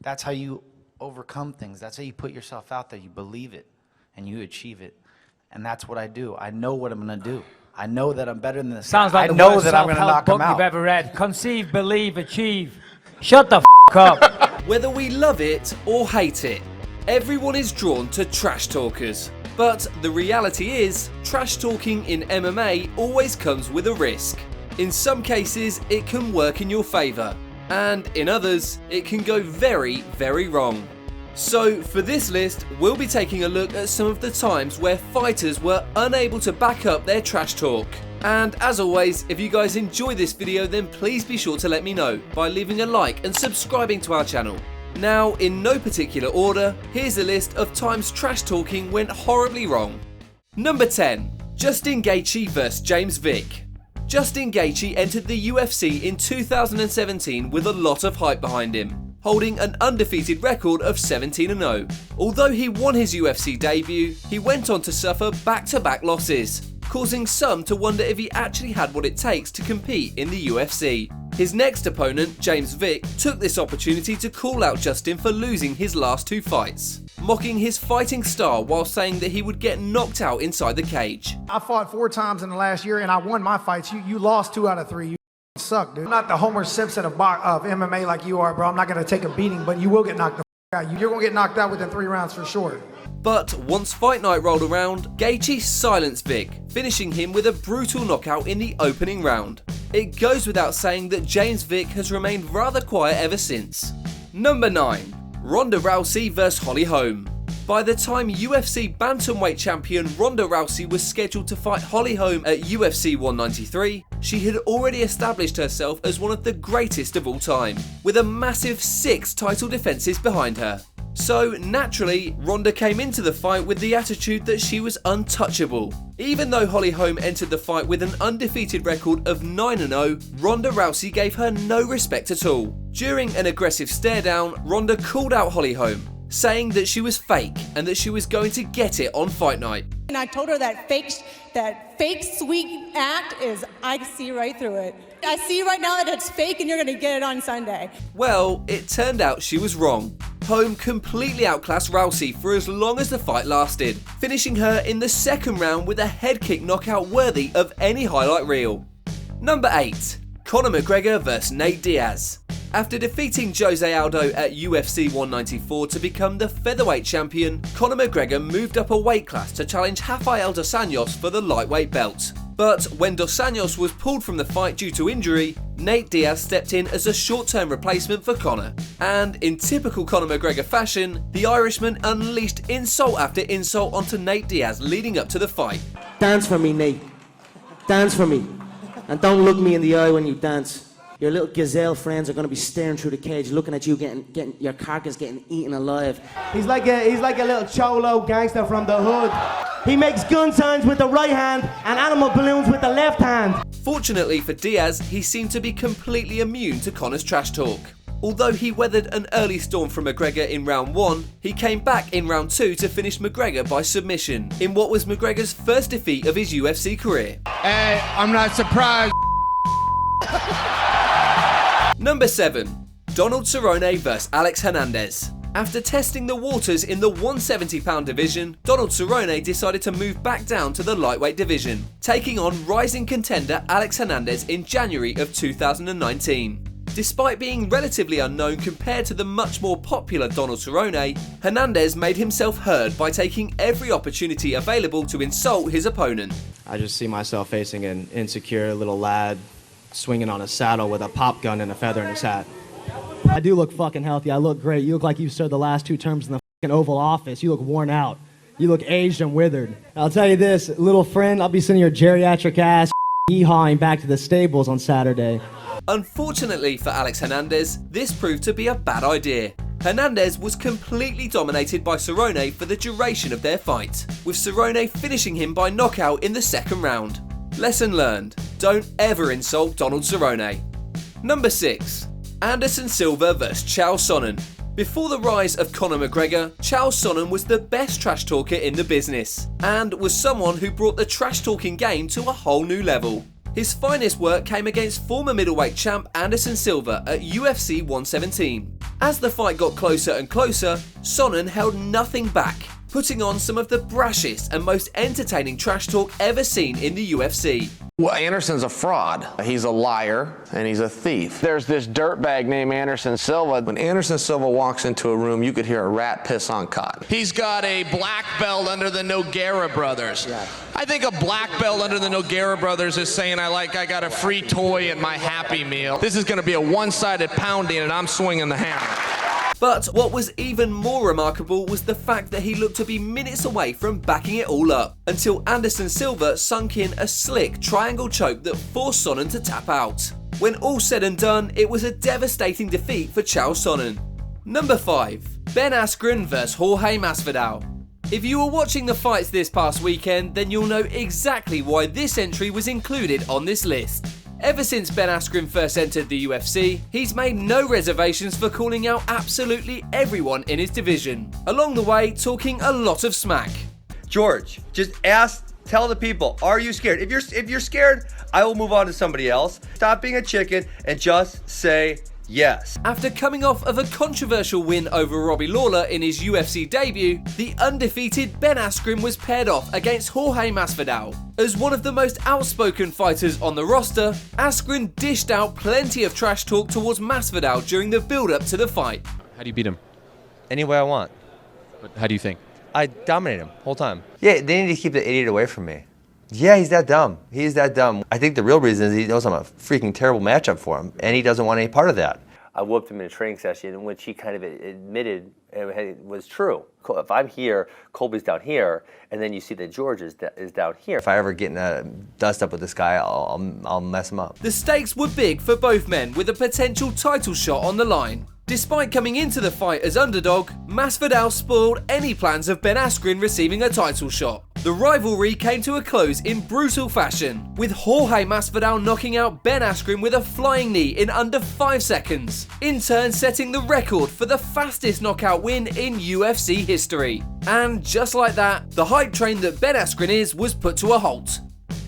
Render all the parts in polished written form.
That's how you overcome things. That's how you put yourself out there. You believe it and you achieve it. And that's what I do. I know what I'm going to do. I know that I'm better than this Sounds guy. like I the know worst that I'm going to self-help knock him book you've out. ever read. Conceive, believe, achieve. Shut the up. Whether we love it or hate it, everyone is drawn to trash talkers. But the reality is, trash talking in MMA always comes with a risk. In some cases, it can work in your favour, and in others, it can go very, very wrong. So for this list, we'll be taking a look at some of the times where fighters were unable to back up their trash talk. And as always, if you guys enjoy this video, then please be sure to let me know by leaving a like and subscribing to our channel. Now, in no particular order, here's a list of times trash talking went horribly wrong. Number 10. Justin Gaethje vs James Vick. Justin Gaethje entered the UFC in 2017 with a lot of hype behind him, holding an undefeated record of 17-0. Although he won his UFC debut, he went on to suffer back-to-back losses, causing some to wonder if he actually had what it takes to compete in the UFC. His next opponent, James Vick, took this opportunity to call out Justin for losing his last 2 fights, mocking his fighting style while saying that he would get knocked out inside the cage. I fought 4 times in the last year and I won my fights. You lost 2 out of 3. You suck, dude. I'm not the Homer Simpson of MMA like you are, bro. I'm not going to take a beating, but you will get knocked the out. You're going to get knocked out within 3 rounds for sure. But once fight night rolled around, Gaethje silenced Vick, finishing him with a brutal knockout in the opening round. It goes without saying that James Vick has remained rather quiet ever since. Number 9. Ronda Rousey vs Holly Holm. By the time UFC bantamweight champion Ronda Rousey was scheduled to fight Holly Holm at UFC 193, she had already established herself as one of the greatest of all time, with a massive 6 title defenses behind her. So naturally, Ronda came into the fight with the attitude that she was untouchable. Even though Holly Holm entered the fight with an undefeated record of 9-0, Ronda Rousey gave her no respect at all. During an aggressive stare down, Ronda called out Holly Holm, saying that she was fake and that she was going to get it on fight night. And I told her that fake sweet act is, I see right through it. I see right now that it's fake and you're gonna get it on Sunday. Well, it turned out she was wrong. Holm completely outclassed Rousey for as long as the fight lasted, finishing her in the second round with a head kick knockout worthy of any highlight reel. Number 8. Conor McGregor vs Nate Diaz. After defeating Jose Aldo at UFC 194 to become the featherweight champion, Conor McGregor moved up a weight class to challenge Rafael dos Anjos for the lightweight belt. But when dos Anjos was pulled from the fight due to injury, Nate Diaz stepped in as a short-term replacement for Conor. And in typical Conor McGregor fashion, the Irishman unleashed insult after insult onto Nate Diaz leading up to the fight. Dance for me, Nate. Dance for me. And don't look me in the eye when you dance. Your little gazelle friends are going to be staring through the cage, looking at you, getting your carcass getting eaten alive. He's like a little cholo gangster from the hood. He makes gun signs with the right hand and animal balloons with the left hand. Fortunately for Diaz, he seemed to be completely immune to Conor's trash talk. Although he weathered an early storm from McGregor in round 1, he came back in round 2 to finish McGregor by submission, in what was McGregor's first defeat of his UFC career. Hey, I'm not surprised. Number 7. Donald Cerrone vs Alex Hernandez. After testing the waters in the 170-pound division, Donald Cerrone decided to move back down to the lightweight division, taking on rising contender Alex Hernandez in January of 2019. Despite being relatively unknown compared to the much more popular Donald Cerrone, Hernandez made himself heard by taking every opportunity available to insult his opponent. I just see myself facing an insecure little lad swinging on a saddle with a pop gun and a feather in his hat. I do look fucking healthy. I look great. You look like you've served the last 2 terms in the fucking Oval Office. You look worn out. You look aged and withered. I'll tell you this, little friend, I'll be sending your geriatric ass hee-hawing back to the stables on Saturday. Unfortunately for Alex Hernandez, this proved to be a bad idea. Hernandez was completely dominated by Cerrone for the duration of their fight, with Cerrone finishing him by knockout in the second round. Lesson learned, don't ever insult Donald Cerrone. Number 6. Anderson Silva vs Chael Sonnen. Before the rise of Conor McGregor, Chael Sonnen was the best trash talker in the business, and was someone who brought the trash talking game to a whole new level. His finest work came against former middleweight champ Anderson Silva at UFC 117. As the fight got closer and closer, Sonnen held nothing back, putting on some of the brashest and most entertaining trash talk ever seen in the UFC. Well, Anderson's a fraud. He's a liar and he's a thief. There's this dirtbag named Anderson Silva. When Anderson Silva walks into a room, you could hear a rat piss on cotton. He's got a black belt under the Nogueira brothers. Yeah. I think a black belt under the Nogueira brothers is saying I got a free toy in my Happy Meal. This is going to be a one-sided pounding and I'm swinging the hammer. But what was even more remarkable was the fact that he looked to be minutes away from backing it all up, until Anderson Silva sunk in a slick triangle choke that forced Sonnen to tap out. When all said and done, it was a devastating defeat for Chael Sonnen. Number 5. Ben Askren vs Jorge Masvidal. If you were watching the fights this past weekend, then you'll know exactly why this entry was included on this list. Ever since Ben Askren first entered the UFC, he's made no reservations for calling out absolutely everyone in his division. Along the way, talking a lot of smack. George, just tell the people, are you scared? If you're scared, I will move on to somebody else. Stop being a chicken and just say yes. After coming off of a controversial win over Robbie Lawler in his UFC debut, the undefeated Ben Askren was paired off against Jorge Masvidal. As one of the most outspoken fighters on the roster, Askren dished out plenty of trash talk towards Masvidal during the build-up to the fight. How do you beat him? Any way I want. But how do you think? I dominate him whole time. Yeah, they need to keep the idiot away from me. Yeah, he's that dumb. He's that dumb. I think the real reason is he knows I'm a freaking terrible matchup for him, and he doesn't want any part of that. I whooped him in a training session in which he kind of admitted it was true. If I'm here, Colby's down here, and then you see that George is down here. If I ever get in a dust up with this guy, I'll mess him up. The stakes were big for both men, with a potential title shot on the line. Despite coming into the fight as underdog, Masvidal spoiled any plans of Ben Askren receiving a title shot. The rivalry came to a close in brutal fashion, with Jorge Masvidal knocking out Ben Askren with a flying knee in under 5 seconds, in turn setting the record for the fastest knockout win in UFC history. And just like that, the hype train that Ben Askren was put to a halt.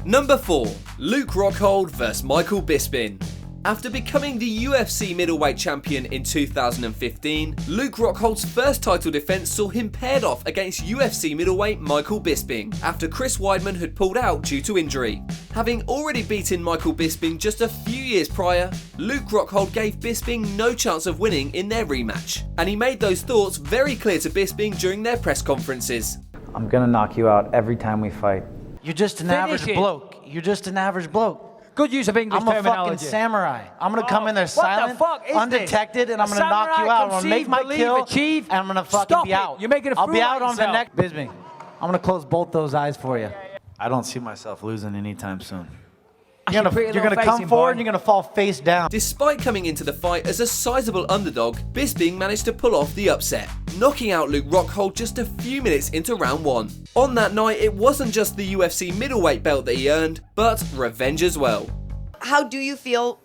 Number 4. Luke Rockhold vs Michael Bisping. After becoming the UFC middleweight champion in 2015, Luke Rockhold's first title defense saw him paired off against UFC middleweight Michael Bisping after Chris Weidman had pulled out due to injury. Having already beaten Michael Bisping just a few years prior, Luke Rockhold gave Bisping no chance of winning in their rematch, and he made those thoughts very clear to Bisping during their press conferences. I'm gonna knock you out every time we fight. You're just an average bloke. You're just an average bloke. Good use of English terminology. I'm a fucking samurai. I'm gonna come in there silent, what the fuck is undetected, and I'm gonna knock you out. I'm gonna make my kill, and I'm gonna fucking be out. You're making a I'll fool be out out on the yourself. next. Bisping, I'm gonna close both those eyes for you. I don't see myself losing anytime soon. You're gonna come forward and you're gonna fall face down. Despite coming into the fight as a sizable underdog, Bisping managed to pull off the upset, knocking out Luke Rockhold just a few minutes into round 1. On that night, it wasn't just the UFC middleweight belt that he earned, but revenge as well. How do you feel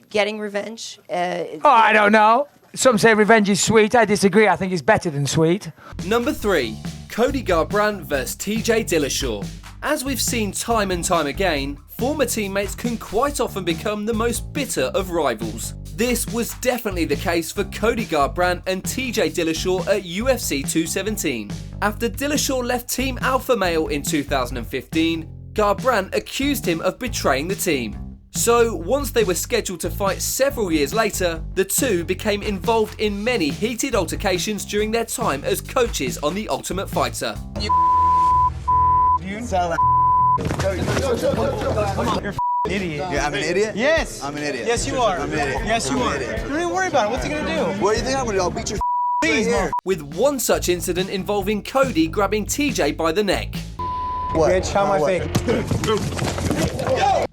getting revenge? I don't know. Some say revenge is sweet. I disagree. I think it's better than sweet. Number 3. Cody Garbrandt vs TJ Dillashaw. As we've seen time and time again, former teammates can quite often become the most bitter of rivals. This was definitely the case for Cody Garbrandt and TJ Dillashaw at UFC 217. After Dillashaw left Team Alpha Male in 2015, Garbrandt accused him of betraying the team. So, once they were scheduled to fight several years later, the two became involved in many heated altercations during their time as coaches on The Ultimate Fighter. You sound like You're an idiot. Yeah, I'm an idiot? Yes. I'm an idiot. Yes, you are. I'm an idiot. Yes, you are. Don't even worry about it. What's he going to do? What do you think I'm going to do? I'll beat your please, right. With one such incident involving Cody grabbing TJ by the neck. What? Bitch, how am I fake?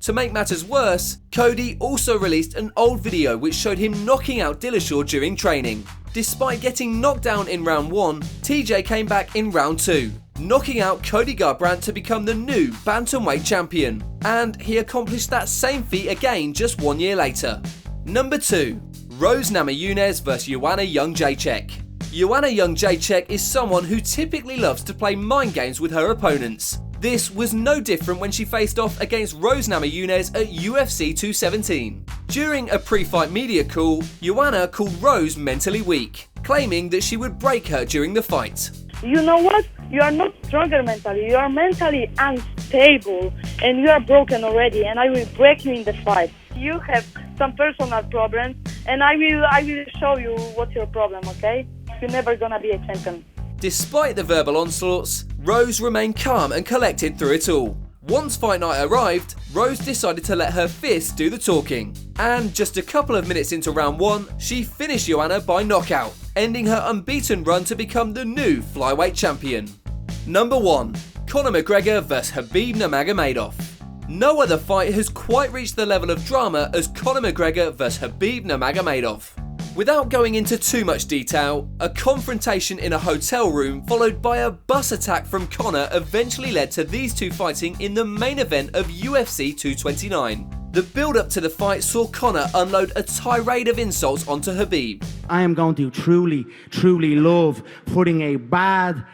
To make matters worse, Cody also released an old video which showed him knocking out Dillashaw during training. Despite getting knocked down in round 1, TJ came back in round 2, knocking out Cody Garbrandt to become the new bantamweight champion. And he accomplished that same feat again just 1 year later. Number 2. Rose Namajunas vs Joanna Jędrzejczyk. Joanna Jędrzejczyk is someone who typically loves to play mind games with her opponents. This was no different when she faced off against Rose Namajunas at UFC 217. During a pre-fight media call, Joanna called Rose mentally weak, claiming that she would break her during the fight. You know what? You are not stronger mentally. You are mentally unstable and you are broken already, and I will break you in the fight. You have some personal problems and I will show you what's your problem, okay? You're never gonna be a champion. Despite the verbal onslaughts, Rose remained calm and collected through it all. Once fight night arrived, Rose decided to let her fists do the talking. And just a couple of minutes into round 1, she finished Joanna by knockout, ending her unbeaten run to become the new flyweight champion. Number 1. Conor McGregor vs Khabib Nurmagomedov. No other fight has quite reached the level of drama as Conor McGregor vs Khabib Nurmagomedov. Without going into too much detail, a confrontation in a hotel room followed by a bus attack from Conor eventually led to these two fighting in the main event of UFC 229. The build-up to the fight saw Conor unload a tirade of insults onto Khabib. I am going to truly, truly love putting a bad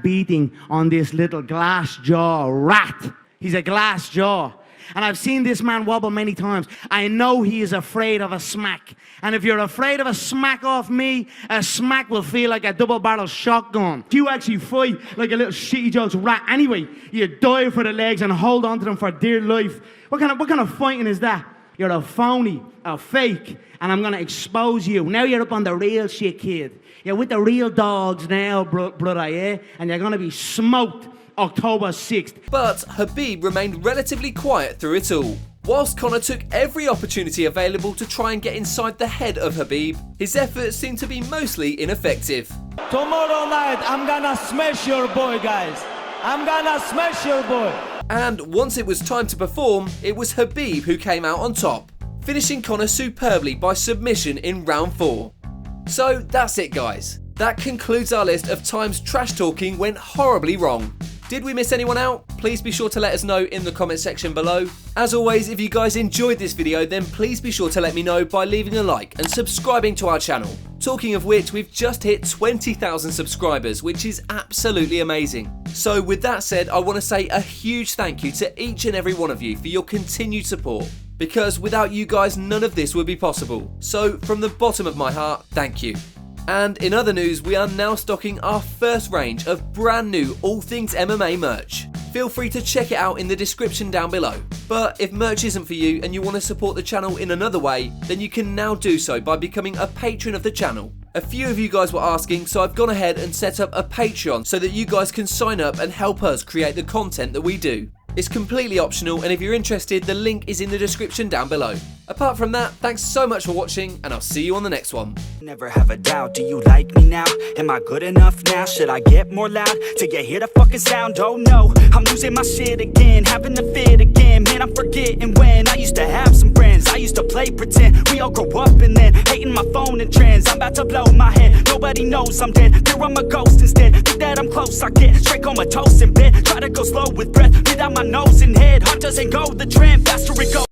beating on this little glass jaw rat. He's a glass jaw. And I've seen this man wobble many times. I know he is afraid of a smack. And if you're afraid of a smack off me, a smack will feel like a double-barrel shotgun. If you actually fight like a little shitty jokes rat anyway, you dive for the legs and hold on to them for dear life. What kind of fighting is that? You're a phony, a fake, and I'm gonna expose you. Now you're up on the real shit, kid. You're with the real dogs now, brother, yeah? And you're gonna be smoked October 6th. But Khabib remained relatively quiet through it all. Whilst Conor took every opportunity available to try and get inside the head of Khabib, his efforts seemed to be mostly ineffective. Tomorrow night, I'm gonna smash your boy, guys. I'm gonna smash your boy. And once it was time to perform, it was Khabib who came out on top, finishing Conor superbly by submission in round 4. So that's it, guys. That concludes our list of times trash talking went horribly wrong. Did we miss anyone out? Please be sure to let us know in the comment section below. As always, if you guys enjoyed this video, then please be sure to let me know by leaving a like and subscribing to our channel. Talking of which, we've just hit 20,000 subscribers, which is absolutely amazing. So with that said, I want to say a huge thank you to each and every one of you for your continued support. Because without you guys, none of this would be possible. So from the bottom of my heart, thank you. And in other news, we are now stocking our first range of brand new All Things MMA merch. Feel free to check it out in the description down below. But if merch isn't for you and you want to support the channel in another way, then you can now do so by becoming a patron of the channel. A few of you guys were asking, so I've gone ahead and set up a Patreon so that you guys can sign up and help us create the content that we do. It's completely optional, and if you're interested, the link is in the description down below. Apart from that, thanks so much for watching, and I'll see you on the next one. Never have a doubt, do you like me now? Am I good enough now? Should I get more loud? Till you hear the fucking sound? Oh no, I'm losing my shit again, having to fit again. Man, I'm forgetting when I used to have some friends. I used to play pretend, we all grow up and then hating my phone and trends. I'm about to blow my head, nobody knows I'm dead. There I'm a ghost instead, think that I'm close, I get straight comatose in bed. Try to go slow with breath, without my nose and head. Heart doesn't go the trend, faster it goes.